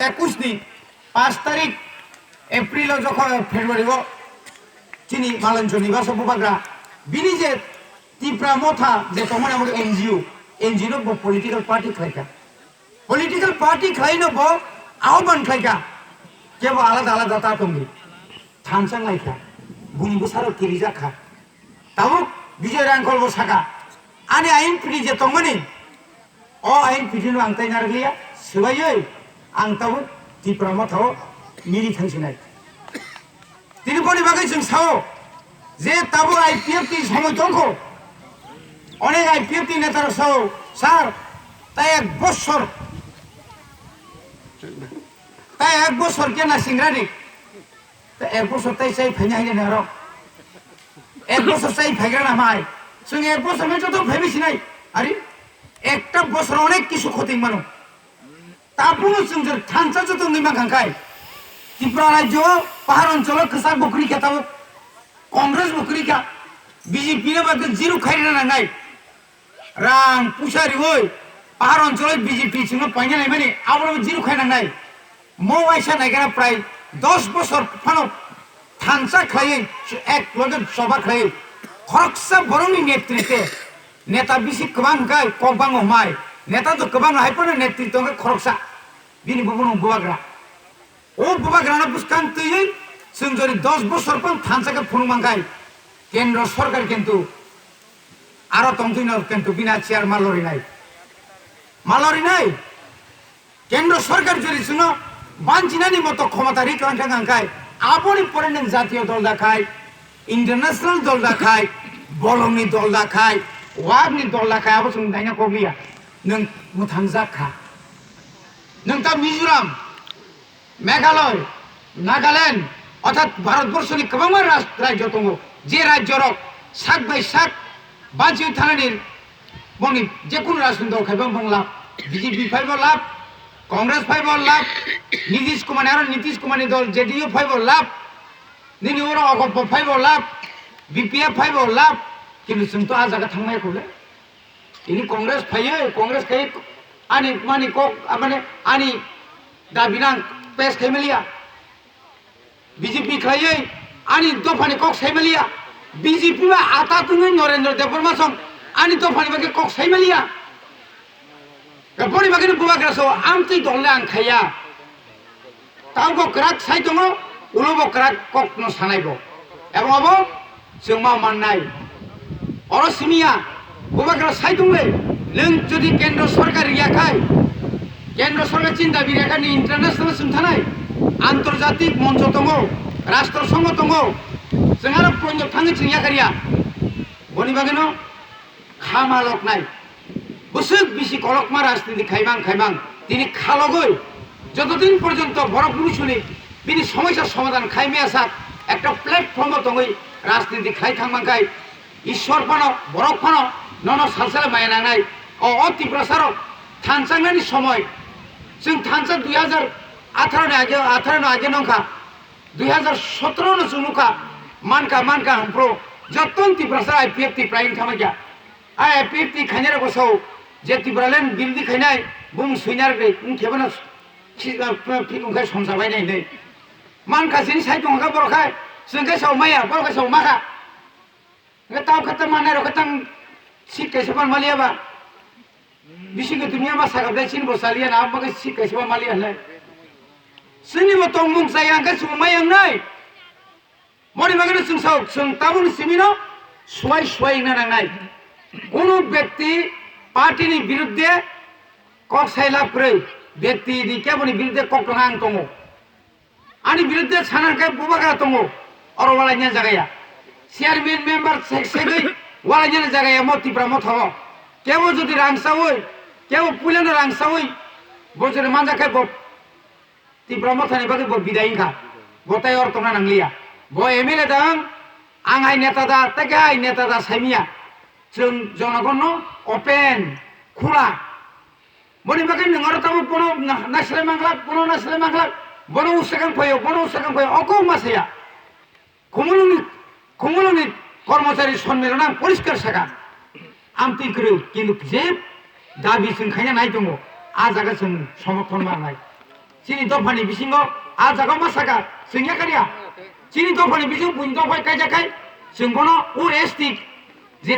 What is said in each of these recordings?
21 নি 5 তারিখ এপ্রিল যখন ফেব্রুয়ারি চিনি মালঞ্চ নিবাস বুবাগ্রা বিনি যে তীব্রা মথা যে তোমার আমার এনজিও পলিটিক্যাল পার্টি খাইকা পলিটিক্যাল পার্টি খাইनो बो आह्वान खाइका केवल आलादा आलादा तातंगी थानसां लाइका बुंबो सारो किरिजाखा ताबो विजय रांखल बसाका आने आइन पिडि जे तंगमनि अ आइन पिडिनो आंताय नारगलिया सबायै आं ताबो তীব্রা মথাও मिरि थांसिनाय তিনি বলি বাগै जों सावो जे ताबो आईपीएफ ती समय दंखो अनेक आईपीएफ ती नेतारा सावो सार ताय एक बছর কেনা সিংরানি তা এক বছর তাই চাই ফাইনা হাইনে নার এক বছর চাই ফাইগ্রা নামাই जों এক বছর মেটো তো ভাবিছি নাই আরে একটা বছর অনেক কিছু ক্ষতি মানো তারপরও जों যে থানসা যত নিমা খাঙ্কাই ত্রিপুরা রাজ্য পাহাড় অঞ্চল কসার বকরি খেতাব কংগ্রেস বকরি খা বিজেপি রে বাদ জিরো খাইনা নাই রাং পুষারি হই পাহাড় অঞ্চল বিজেপি সিংহ পাইনা নাই মানে আবার জিরো খাইনা নাই মো আইসা নাইগারা প্রায় 10 বছর ফানো থানসা খাই এক লগে সভা খাই খরকসা বরংনি নেতৃত্বে নেতা বিসি কবাং গাই কবাং হমাই नेता तो कबां हाइपन नेतृत्व के खरकसा बिनि बबन बुवाग्रा ओ बुवाग्राना बुसकान तयै जों जरि 10 बছর पन थानसाके फुनुमांगाय केंद्र सरकार किन्तु आरो तंगिनो किन्तु बिना चेयार मालरि नाय केंद्र सरकार जरि सुनो बांचिनानि मतो क्षमतारि कांगांगाय आबनि परे नों जातीय दल दाखाय इंटरनेशनल दल दाखाय बलंनि दल दाखाय वागनि दल दाखाय आबो जों दाइना कबिया नों मुथांजाखा नों ता मिजोराम मेघालय नागालैंड अर्थात भारतबर्षनि गोबां राज्य दङ जे राज्यरक साक बाय साक बांचि थानानि बनि जेकुनु राजनैतिक खायबां बंगला बीजेपी फाइबो लाभ कांग्रेस फाइबो लाभ नीतीश कुमार दल जेडीयू फाइबो लाभ निनि ओरा अगप फाइबो लाभ बीपीएफ फाइबो लाभ किन्तु जों तो आजागा थांनायखौले ini kongres faye kongres kai ani mani kok amane ani dabinang pes kemelia BJP khaye ani dofani kok semelia BJP ma ata tungai Narendra Dev masong ani dofani bagi kok semelia kaponi bagi buwa graso amti dolle ang khaya tau ko krak sai tongo ulobo krak kok no sanaibo ebong abo जों ma mannai oro simia बुबाग्रा साइदुंले नों जुदि केंद्र सरकार याखाय केंद्र सरकार चिंता बिरेखानि international सुंथानाय आंतर्जातिक मंच दङ राष्ट्र संघ दङ जों आरो पयन थाङै जों याखारिया बनि बागेनो खामालक नाय बुसुक बिसि कलकमा राजनीति खाइबां दिनै खालगै যতদিন পর্যন্ত বড় পুরুষনি বিনি সমস্যার সমাধান খাইমে আসা একটা প্ল্যাটফর্ম দङै राजनीति खाइ थांबांखाय ईश्वर फानो बरक फानो नन सालसाले मायनांनाय अति प्रसारक थानसांनायनि समय जों थानसा 2018 आगे नंखा 2017 नो जुनुखा मानका हमप्रो जतन ती प्रसार आईपीएफ ती प्राइन थामाया आईपीएफ ती खानेर गोसौ जे तिब्रालेन बिलदि खायनाय बुं सुइनार गै उनखेबना फिकुंखाय समजाबाय नाय मानका सिनि साइ दंखा बरखाय जोंखाय सावमाया बरखाय सावमाखा ताव खत माने रखतंग सीट कैसे बन मालिया बा बिसी के दुनिया में सागबले चिन बसालिया ना बगे सीट कैसे बन मालिया है सिनि म तंग मुंग सायां के सुमाय आं नाय मरि बगे जों साव जों ताबुन सिमिनो सुवाय ना नाय कोनो व्यक्ति पार्टी नि विरुद्धे कक साइला प्रै व्यक्ति नि केबनि विरुद्धे कक नांग दङो आनि विरुद्धे सानांखाय बुबाग्रा दङो अरवालानिया जागाया चेयरमैन मेंबर सेक्रेटारि वालाजन जगह मती प्रमोद हो केवो जदि रांसावै केवो पुलेन रांसावै बोजरे मानजाखाय बो ती प्रमोद थानि बागै बो बिदायिखा गताय अर्थना नांलिया बो एमएलए दं आं हाय नेता दा तके हाय नेता दा साइमिया जों जनगण ओपेन खुला बनि बागै नंगर ताबो बनो नासले मांगला बनो उसगां फयो अको मासेया खुमुलुनि कर्मचारी सम्मेलन परिष्कार साखा आमति करो किन्तु जे दाबि जों खायना नाय दङ आ जागा जों समर्थन मारनाय chini dofani bisingo a jaga masaka singya kariya chini dofani bising buin dofai kaijakai singbono OST je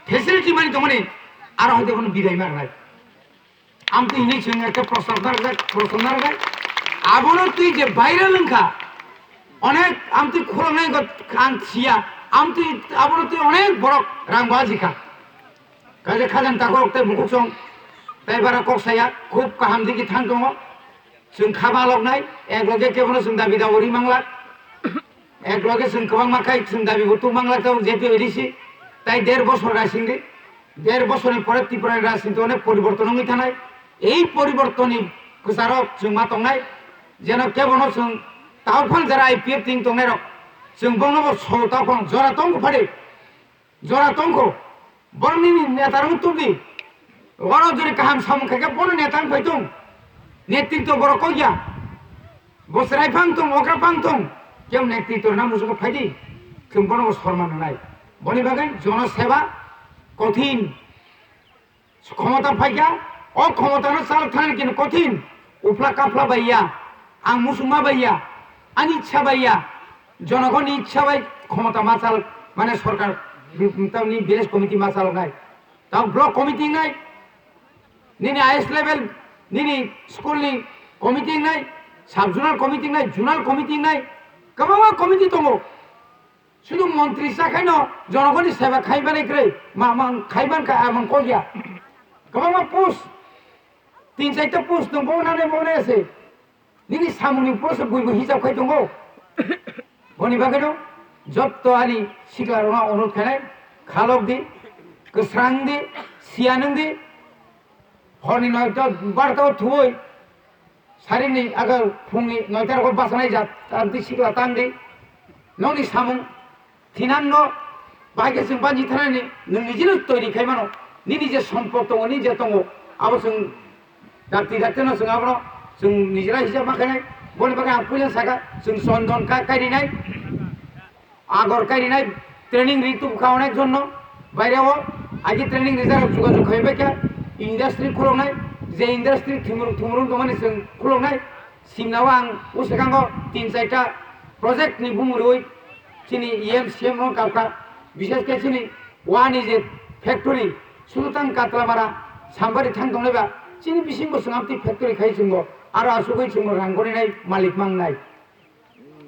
facility mani tomani aro hoyto kono bidai marnai amti ini sing একটা প্রশ্ন রাখা abono তুই যে বাইরে লঙ্কা অনেক আমতি খোলনাই কান ছিয়া আমতি abono তুই অনেক বড় রাংবাজিকা কাজে খাজান তাকতে মুখসং তাইবারা কক্সায়া খুব কাহাম দিকে থাং দङ जों खाबा लग्नाय एक लगे केवनो जों दाबि दावरि मांला एक लगे जों गोबां माखाय जों दाबि गथ मांला ताव जेतु एरिसि তাই 1.5 বছর রাসিंदि 1.5 বছরের পরে ত্রিপুরার রাজনীতি অনেক পরিবর্তন হই থানায় এই পরিবর্তনই গোসারক जों मा दंनाय যেন কেবনো जों তাওফান যারা আইপিএফ তিং দंनाय রক जों বঙ্গব সতাফান জরা তঙ্গ ফাড়ে জরা তঙ্গ বর্ণিনি নেতার উত্তরদি বড় জরি কাহাম সামখাকে বড় নেতাং ফাইতুম নেতৃত্ব বড় কইয়া বসরাই ফাংতং অগ্রা ফাংতং কেউ নেতৃত্ব নাম মুসুকে ফাইদি जों বড় সম্মান নাই বনি বাগান জনসেবা কঠিন ক্ষমতা ফাইয়া অক্ষমতানো চাল থাকেন কিন্তু কঠিন উফলা কাফলা বাইয়া আং মুসুমা বাইয়া আং ইচ্ছা বাইয়া জনগণের ইচ্ছা বাই ক্ষমতা মাচাল মানে সরকার তামনি ভিলেজ কমিটি মাচাল নাই তাও ব্লক কমিটি নাই নিনি আইএস লেভেল নিনি স্কুলনি কমিটি নাই সাব জোনাল কমিটি নাই জোনাল কমিটি নাই গোबां কমিটি দङ শুধু মন্ত্রী সাখাইন জনগণের সেবা খাইবারে গ্রে মা খাইবান এমন কইয়া গোबां পোস্ট 3-4টা পোস্ট দङ বনানে মনে আছে নিনি সামুনি পোস্ট বইবো হিসাব খাই দङ বনি বাগেনো যত আলি সিগারনা অনুরোধ খানায় খালক দি গোস্রাং দি সিয়ানং দি হরনি 9টা 12টা থুই সারিনি আগে ফুংনি 9টার পর বাসনাই যা তার দি সিগলা তাং দি ননি সামুং থিনান্ন বাইকে जों बानजि थानानै नों निजेनो तैरि खायमानो निनि जे सम्पद दङ नि जे दङ आबो जों दाक्ति दाक्तिनो जों आबो जों निजेरा हिसाब माखानाय बनि बागै आं फैला सागा जों चन्दन कारिनाय आगर कारिनाय ट्रेनिं ऋतु खाওয়ানোর জন্য বাইরেও আগে ট্রেনিং রিজার্ভ যোগাযোগ খাইবাय কে ইন্ডাস্ট্রি খুলনাय যে ইন্ডাস্ট্রি থুমরুম দমানি जों খুলনাय সিমনাও आं उसेखांगो 3-4টা প্রজেক্ট नि बुमुरुই চিনি ইএমসিএম ও কাকা বিশেষ করে চিনি ওয়ানি যে ফ্যাক্টরি সুলতান কাতলামারা সামবারি থাং দংলেবা চিনি বিসিংবো जोंआमति ফ্যাক্টরি খাইছিংবো আর আসুগৈ जों রাংগনি নাই মালিক মাং নাই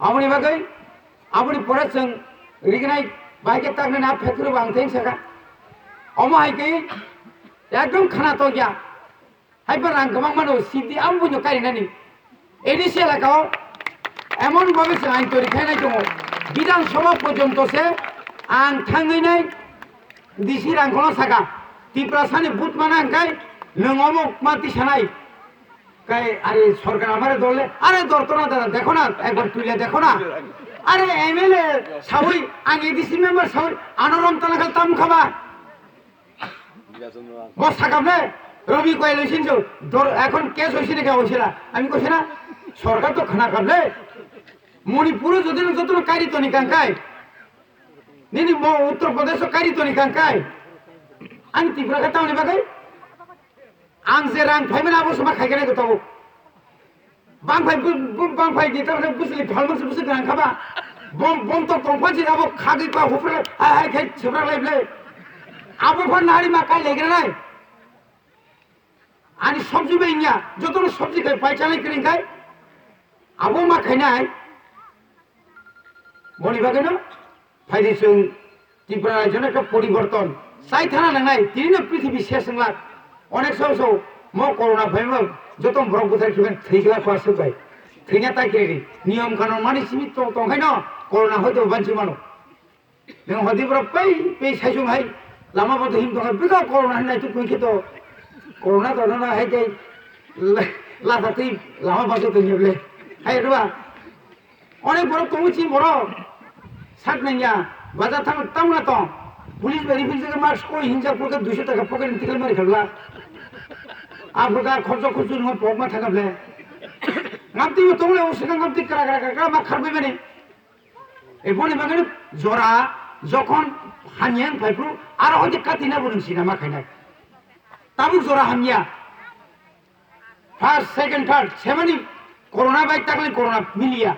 আমনি বাগै আমনি পরে जों রিগনাই বাইকে তাকনে না ফ্যাক্টরি বাংতেং সাকা অমো হাইকে একদম খানা তো গিয়া হাইবার রাং গোबां মানো সিদি আমবুনো কারিনানি এডিসি এলাকাও এমন ভাবে जों আইন তৈরি খাইনাই দङ বিধানসভা পর্যন্ত সে আং থাঙ্গैनाय দিসি রাংখনো সাকা ত্রিপুরাসানি বুথ মানা আংকাই নংমক মাতি সানাই কাই আরে সরকার আমারে দলে আরে দরতো না দাদা দেখো না একবার তুইলে দেখো না আরে এমএলএ সাউই আং এডিসি মেম্বার সাউই আনরম তালাকাল তাম খাবা বস সাকাবনে রবি কয় লইছিনছো এখন কেস হইছে নাকি হইছে না আমি কইছি না সরকার তো খানা কাবলে মণিপুরে যদি যত কারি তো নিকাঙ্কাই নিনি উত্তর প্রদেশ কারি তো নিকাঙ্কাই আমি ত্রিপুরা খাতাও নিবাগাই आं जे रां फाइमेन आबो समा खायगोन गथाव बांफाइ दिता बुसलि फालमस बुस गोनां खाबा बम तो तंफा जे आबो खागै पा होफ्रे हाय खाय छबरा लाइबले आबो फर नारी मा काय लेगरे नाय आनि सब्जी बेनिया जतनो सब्जी खाय पाइचानाय करिं खाय आबो मा खायनाय बनि बागैनो फाइदि जों ত্রিপুরা রাজ্যের একটা পরিবর্তন চাই থানা নাঙাই তিনিনো পৃথিবী শেষ নংলা অনেক সব ম করোনা ফাইমাল যত ব্রক বুথার কিবেন থৈগলা পাসে বাই থৈনা তাইকেরি নিয়ম কানুন মানি সীমিত তংখাই ন করোনা হয়তো বানছি মানো নং হদিব্র পে সাইসুং হাই লামা বদ হিম তংখাই বিকা করোনা নাই তো কইকে তো করোনা তো না হাই তাই লাথাতেই লামা বাসে তো নেবলে হাই রবা অনেক বড় তমুচি বড় সাত নাইয়া বাজার থাম তাম না তো পুলিশ ভেরিফিকেশন মার্কস কই হিংসাপুরকে 200 টাকা পকেট থেকে মারি খেললা आपका खर्च न पगमा थाकाब्ले नामति तोले ओसेखां नामति करा मा खारबाय माने ए बनि बागै जरा যখন হানিয়ান ফাইফ্রু আর হইতে কাতিনা বলছি না মা খাইনা তাবু জরা হানিয়া ফার্স্ট সেকেন্ড থার্ড সেভেনি করোনা বাইক থাকলে করোনা মিলিয়া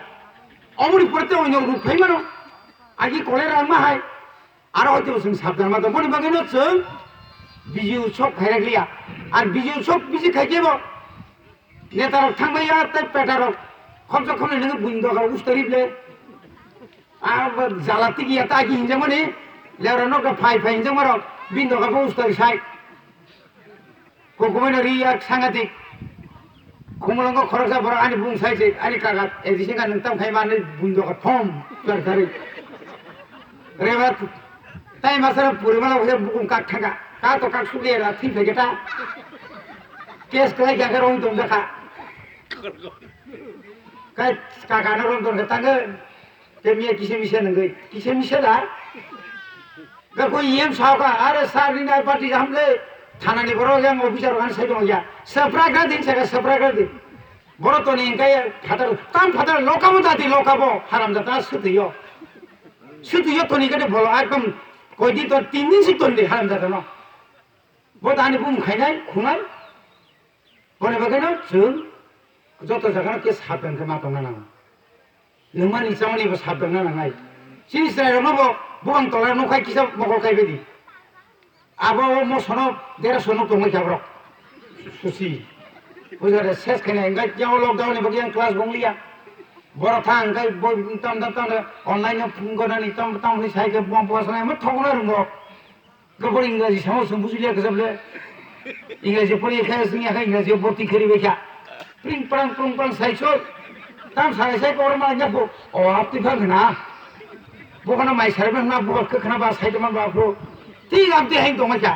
অমনি পড়তে অন্য রূপ ফাই মানো আগে কলের রান্না হয় আরো হয়তো जों সাবধান মাতো বলি বাকি जों বিজি উৎসব খাই রাখলিয়া আর বিজি উৎসব বিজি খাইকেব নেতারক থাকবাইয়া তাই পেটারক খমসা খমে নोङो बुंदोगाव उस्तरिबले আর জ্বালাতে গিয়া তা কি হিনজাং মানে লেরানো কা ফাই ফাই হিনজাং মারক বিন্দোগাव उस्तरि সাই কোকোমেনা রিয়া সাংঘাতিক খমলঙ্গ খরচা বড় আনি বুং সাইছে আনি কাকা এদিসিঙ্গা নोंताम খাইমানে बुंदोगा थम सरकारि रेबा তাই মাসরা পরিমালা হয়ে বুকুম কাক থাকা কা তো কাক সুলিয়া থি ফেগেটা কেস কই গাগে রং দম দেখা কাই কাকা না রং দম তাঙ্গে কেমিয়া কিসে মিশে নঙ্গै কিসে মিশে दा गा कोई एम सावका अरे सारनि नाय पार्टी हमले थानानि बरो जों अफिसार गान साइ दं या सप्राग्रा दिन सागा सप्राग्रा दिन बरो तो निंगाय फाटार ताम फाटार लोकामो दादि लोकाबो हाराम जाता सुतियो सुतियो तो निगटे भलो एकदम কয়দি তো 3 দিন সিতন দে হারাম জাতা ন বদানি বুম খাইনাই খুনাই বনে বাগান जों যত জায়গা কে সাবধান কে মাতো না না নমানি চামনি বো সাবধান না নাই সিনিসরাই রনবো বুম তলার নখাই কিসা মগল কাইবেদি আবো মো সনো দেরা সনো তো মই যাবর সুসি বুঝারে শেষ খাইনা গাই যাও লকডাউনে বগিয়ান ক্লাস বংলিয়া বড় থাং গাই বই তাম তাম অনলাইনে ফোন গনানি তাম তাম হই সাইকে বম পছনাই মত ঠগনা রুম গবর ইংরেজি সামো সম বুঝিলিয়া গজবলে ইংরেজি পড়ি খায় সিংয়া খায় ইংরেজি ভর্তি করি বেখা প্রিং পাং সাইছো তাম সাই সাই পড় মা যাবো ও আপনি ভাগ না বকনা মাই সারবে না বক খনা বা সাইতে মান বাফ্রো ঠিক আপনি হাই দমাইকা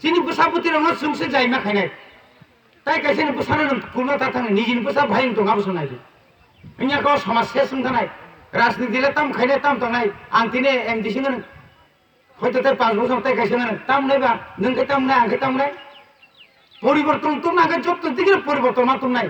সিনি বসাপতি রং সুংসে যাইমা খাইনাই তাই কাইছেন বসানো কুলনা তা থাং নিজিন বসা ভাই দঙা বসনাই इन्या को समाज से संगनाय राजनीति ले तम खाइने तम तंगाय आं तिने एमडी सिंगन হয়তো তাই 5 বছর তাই কাইছে না তাম নাইবা নोंखै তাম নাই आंखै তাম নাই পরিবর্তন তো না যত দিকে পরিবর্তন মাত্র নাই